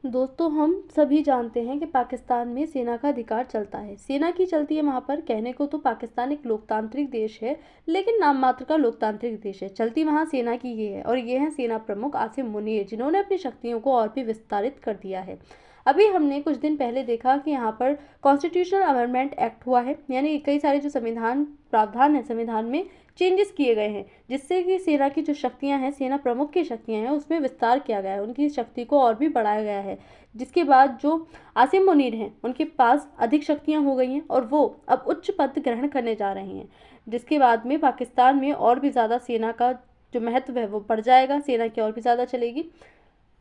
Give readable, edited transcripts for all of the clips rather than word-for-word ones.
दोस्तों, हम सभी जानते हैं कि पाकिस्तान में सेना का अधिकार चलता है। सेना की चलती है वहाँ पर। कहने को तो पाकिस्तान एक लोकतांत्रिक देश है, लेकिन नाम मात्र का लोकतांत्रिक देश है। चलती वहाँ सेना की ये है, और ये है सेना प्रमुख आसिम मुनीर, जिन्होंने अपनी शक्तियों को और भी विस्तारित कर दिया है। अभी हमने कुछ दिन पहले देखा कि यहाँ पर कॉन्स्टिट्यूशनल अमेंडमेंट एक्ट हुआ है, यानी कई सारे जो संविधान प्रावधान है संविधान में चेंजेस किए गए हैं, जिससे कि सेना की जो शक्तियां हैं, सेना प्रमुख की शक्तियां हैं, उसमें विस्तार किया गया है, उनकी शक्ति को और भी बढ़ाया गया है। जिसके बाद जो आसिम मुनीर हैं, उनके पास अधिक शक्तियां हो गई हैं और वो अब उच्च पद ग्रहण करने जा रहे हैं, जिसके बाद में पाकिस्तान में और भी ज़्यादा सेना का जो महत्व है वो बढ़ जाएगा, सेना की और भी ज़्यादा चलेगी।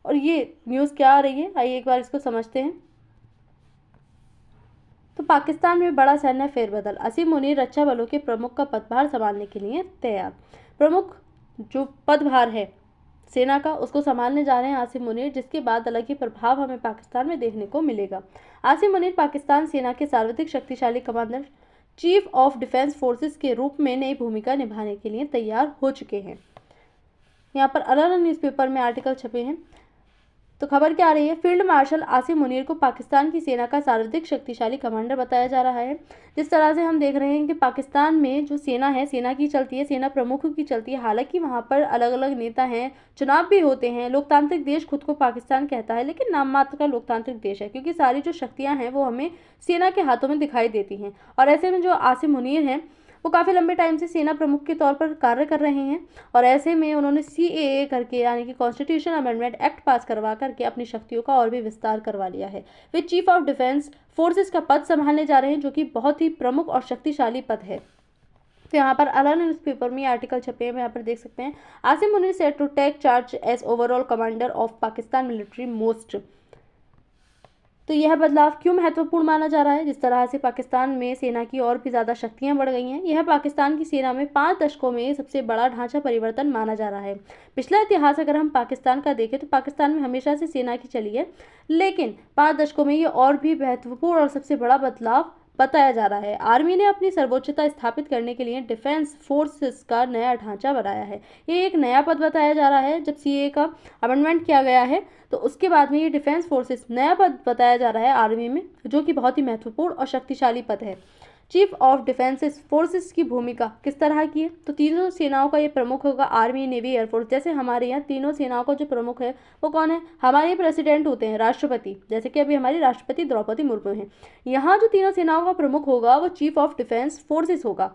और ये न्यूज़ क्या आ रही है, आइए एक बार इसको समझते हैं। तो पाकिस्तान में बड़ा सैन्य फेरबदल, आसिम मुनीर रक्षा बलों के प्रमुख का पदभार संभालने के लिए तैयार। प्रमुख जो पदभार है सेना का, उसको संभालने जा रहे हैं आसिम मुनीर, जिसके बाद अलग ही प्रभाव हमें पाकिस्तान में देखने को मिलेगा। आसिम मुनीर पाकिस्तान सेना के सर्वाधिक शक्तिशाली commander, chief of defence forces के रूप में नई भूमिका निभाने के लिए तैयार हो चुके हैं। यहाँ पर अलग अलग न्यूज़पेपर में आर्टिकल छपे हैं। तो खबर क्या आ रही है, फील्ड मार्शल आसिम मुनीर को पाकिस्तान की सेना का सर्वाधिक शक्तिशाली कमांडर बताया जा रहा है। जिस तरह से हम देख रहे हैं कि पाकिस्तान में जो सेना है, सेना की चलती है, सेना प्रमुखों की चलती है। हालांकि वहाँ पर अलग अलग नेता हैं, चुनाव भी होते हैं, लोकतांत्रिक देश खुद को पाकिस्तान कहता है, लेकिन नाम मात्र का लोकतांत्रिक देश है, क्योंकि सारी जो शक्तियाँ हैं वो हमें सेना के हाथों में दिखाई देती हैं। और ऐसे में जो आसिम मुनीर हैं वो काफ़ी लंबे टाइम से सेना प्रमुख के तौर पर कार्य कर रहे हैं, और ऐसे में उन्होंने CAA करके, यानी कि कॉन्स्टिट्यूशन अमेंडमेंट एक्ट पास करवा करके अपनी शक्तियों का और भी विस्तार करवा लिया है। वे चीफ ऑफ डिफेंस फोर्सेस का पद संभालने जा रहे हैं, जो कि बहुत ही प्रमुख और शक्तिशाली पद है। तो यहाँ पर अलग न्यूज़पेपर में आर्टिकल छपे हैं, यहाँ पर देख सकते हैं। Asim Munir set to take charge as overall commander of Pakistan military most. तो यह बदलाव क्यों महत्वपूर्ण माना जा रहा है? जिस तरह से पाकिस्तान में सेना की और भी ज़्यादा शक्तियां बढ़ गई हैं, यह पाकिस्तान की सेना में 5 दशकों में सबसे बड़ा ढांचा परिवर्तन माना जा रहा है। पिछला इतिहास अगर हम पाकिस्तान का देखें तो पाकिस्तान में हमेशा से सेना की चली है, लेकिन 5 दशकों में ये और भी महत्वपूर्ण और सबसे बड़ा बदलाव बताया जा रहा है। आर्मी ने अपनी सर्वोच्चता स्थापित करने के लिए डिफेंस फोर्सेस का नया ढांचा बनाया है। ये एक नया पद बताया जा रहा है। जब CAA का अमेंडमेंट किया गया है तो उसके बाद में ये डिफेंस फोर्सेस नया पद बताया जा रहा है आर्मी में, जो कि बहुत ही महत्वपूर्ण और शक्तिशाली पद है। चीफ ऑफ डिफेंस फोर्सेस की भूमिका किस तरह की है? तो तीनों सेनाओं का ये प्रमुख होगा, आर्मी, नेवी, एयरफोर्स। जैसे हमारे यहाँ तीनों सेनाओं का जो प्रमुख है वो कौन है? हमारे प्रेसिडेंट होते हैं, राष्ट्रपति। जैसे कि अभी हमारी राष्ट्रपति द्रौपदी मुर्मू हैं। यहाँ जो तीनों सेनाओं का प्रमुख होगा वो चीफ ऑफ डिफेंस फोर्सेस होगा।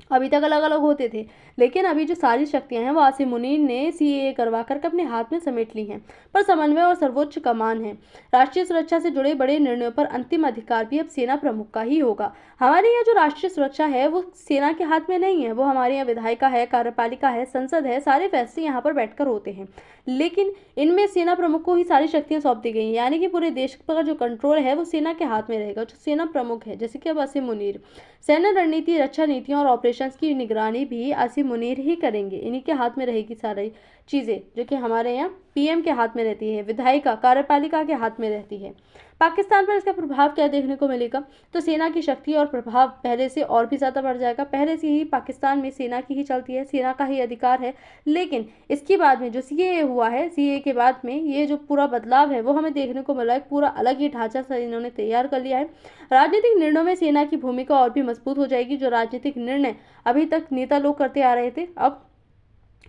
अभी तक अलग अलग होते थे, लेकिन अभी जो सारी शक्तियां हैं वो आसिम मुनीर ने CAA करवा कर अपने हाथ में समेट ली हैं। पर समन्वय और सर्वोच्च कमान है। राष्ट्रीय सुरक्षा से जुड़े बड़े निर्णयों पर अंतिम अधिकार भी अब सेना प्रमुख का ही होगा। हमारे यहाँ जो राष्ट्रीय सुरक्षा है वो सेना के हाथ में नहीं है, वो हमारे यहाँ विधायिका है, कार्यपालिका है, संसद है, सारे फैसले यहाँ पर बैठकर होते हैं। लेकिन इनमें सेना प्रमुख को ही सारी शक्तियां सौंप दी गई हैं, यानी कि पूरे देश पर जो कंट्रोल है वो सेना के हाथ में रहेगा, जो सेना प्रमुख है। जैसे कि अब आसिम मुनीर सैन्य रणनीति, रक्षा नीतियों और ऑपरेशंस की निगरानी भी आसिम मुनीर ही करेंगे। इन्हीं के हाथ में रहेगी सारी चीज़ें, जो कि हमारे यहाँ PM के हाथ में रहती है, विधायिका, कार्यपालिका के हाथ में रहती है। पाकिस्तान पर इसका प्रभाव क्या देखने को मिलेगा? तो सेना की शक्ति और प्रभाव पहले से और भी ज़्यादा बढ़ जाएगा। पहले से ही पाकिस्तान में सेना की ही चलती है, सेना का ही अधिकार है, लेकिन इसके बाद में जो CAA हुआ है, CAA के बाद में ये जो पूरा बदलाव है वो हमें देखने को मिला है। पूरा अलग ही ढांचा सा इन्होंने तैयार कर लिया है। राजनीतिक निर्णयों में सेना की भूमिका और भी मजबूत हो जाएगी। जो राजनीतिक निर्णय अभी तक नेता लोग करते आ रहे थे, अब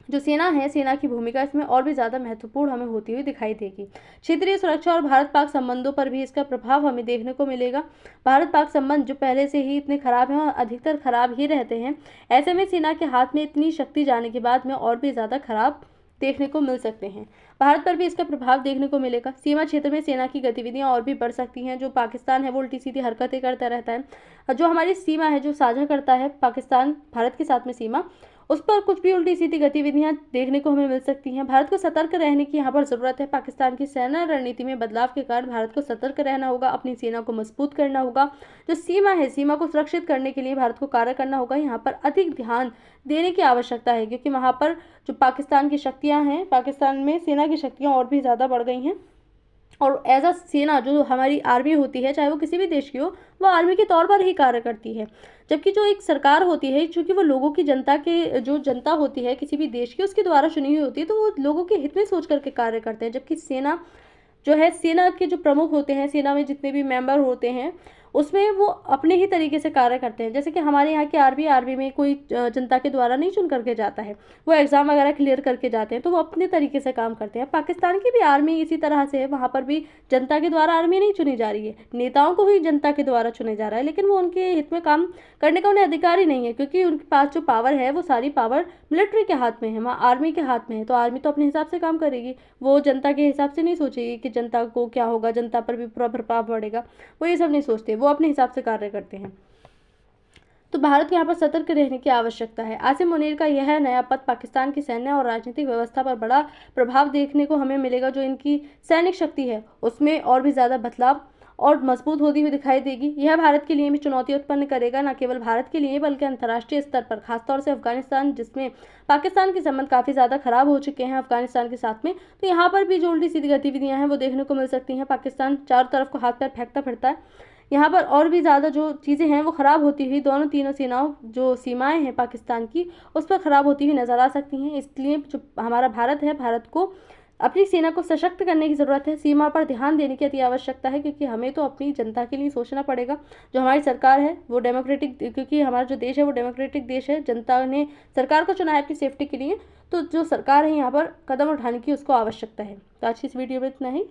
जो सेना है, सेना की भूमिका इसमें और भी ज़्यादा महत्वपूर्ण हमें होती हुई दिखाई देगी। क्षेत्रीय सुरक्षा और भारत पाक संबंधों पर भी इसका प्रभाव हमें देखने को मिलेगा। भारत पाक संबंध जो पहले से ही इतने खराब हैं और अधिकतर खराब ही रहते हैं, ऐसे में सेना के हाथ में इतनी शक्ति जाने के बाद में और भी ज़्यादा खराब देखने को मिल सकते हैं। भारत पर भी इसका प्रभाव देखने को मिलेगा। सीमा क्षेत्र में सेना की गतिविधियां और भी बढ़ सकती हैं। जो पाकिस्तान है वो उल्टी सीधी हरकतें करता रहता है। जो हमारी सीमा है, जो साझा करता है पाकिस्तान भारत के साथ में सीमा, उस पर कुछ भी उल्टी सीधी गतिविधियां देखने को हमें मिल सकती हैं। भारत को सतर्क रहने की यहाँ पर ज़रूरत है। पाकिस्तान की सेना रणनीति में बदलाव के कारण भारत को सतर्क रहना होगा, अपनी सेना को मजबूत करना होगा। जो सीमा है, सीमा को सुरक्षित करने के लिए भारत को कार्य करना होगा। यहाँ पर अधिक ध्यान देने की आवश्यकता है, क्योंकि वहाँ पर जो पाकिस्तान की शक्तियाँ हैं, पाकिस्तान में सेना की शक्तियाँ और भी ज़्यादा बढ़ गई हैं। और एज अ सेना जो हमारी आर्मी होती है, चाहे वो किसी भी देश की हो, वो आर्मी के तौर पर ही कार्य करती है। जबकि जो एक सरकार होती है, चूँकि वो लोगों की जनता के जो जनता होती है किसी भी देश की, उसके द्वारा चुनी हुई होती है, तो वो लोगों के हित में सोच करके कार्य करते हैं। जबकि सेना जो है सेना के जो प्रमुख होते हैं, सेना में जितने भी मेंबर होते हैं, उसमें वो अपने ही तरीके से कार्य करते हैं। जैसे कि हमारे यहाँ की आर्मी में कोई जनता के द्वारा नहीं चुन करके जाता है, वो एग्ज़ाम वगैरह क्लियर करके जाते हैं, तो वो अपने तरीके से काम करते हैं। पाकिस्तान की भी आर्मी इसी तरह से है, वहाँ पर भी जनता के द्वारा आर्मी नहीं चुनी जा रही है, नेताओं को ही जनता के द्वारा चुने जा रहा है, लेकिन वो उनके हित में काम करने का उन्हें अधिकार ही नहीं है, क्योंकि उनके पास जो पावर है वो सारी पावर मिलिट्री के हाथ में है, वहाँ आर्मी के हाथ में है। तो आर्मी तो अपने हिसाब से काम करेगी, वो जनता के हिसाब से नहीं सोचेगी कि जनता को क्या होगा, जनता पर भी पूरा प्रभाव पड़ेगा, वो ये सब नहीं सोचते, वो अपने हिसाब से कार्य करते हैं। तो भारत को यहाँ पर सतर्क रहने की आवश्यकता है। आसिम मुनीर का यह नया पद पाकिस्तान की सैन्य और राजनीतिक व्यवस्था पर बड़ा प्रभाव देखने को हमें मिलेगा। जो इनकी सैनिक शक्ति है उसमें और भी ज़्यादा बदलाव और मजबूत होती हुई दिखाई देगी। यह भारत के लिए भी चुनौती उत्पन्न करेगा, न केवल भारत के लिए बल्कि अंतर्राष्ट्रीय स्तर पर, खासतौर से अफगानिस्तान, जिसमें पाकिस्तान के संबंध काफ़ी ज़्यादा खराब हो चुके हैं अफगानिस्तान के साथ में। तो यहाँ पर भी जो उल्टी सीधी गतिविधियाँ हैं वो देखने को मिल सकती हैं। पाकिस्तान चारों तरफ को हाथ पैर फेंकता फिरता है, यहाँ पर और भी ज़्यादा जो चीज़ें हैं वो ख़राब होती हुई दोनों तीनों सेनाओं जो सीमाएं हैं पाकिस्तान की उस पर ख़राब होती हुई नज़र आ सकती हैं। इसलिए जो हमारा भारत है, भारत को अपनी सेना को सशक्त करने की ज़रूरत है, सीमा पर ध्यान देने की अति आवश्यकता है, क्योंकि हमें तो अपनी जनता के लिए सोचना पड़ेगा। जो हमारी सरकार है वो डेमोक्रेटिक, क्योंकि हमारा जो देश है वो डेमोक्रेटिक देश है, जनता ने सरकार को चुना है अपनी सेफ्टी के लिए, तो जो सरकार है यहाँ पर कदम उठाने की उसको आवश्यकता है। तो आज की इस वीडियो में इतना ही।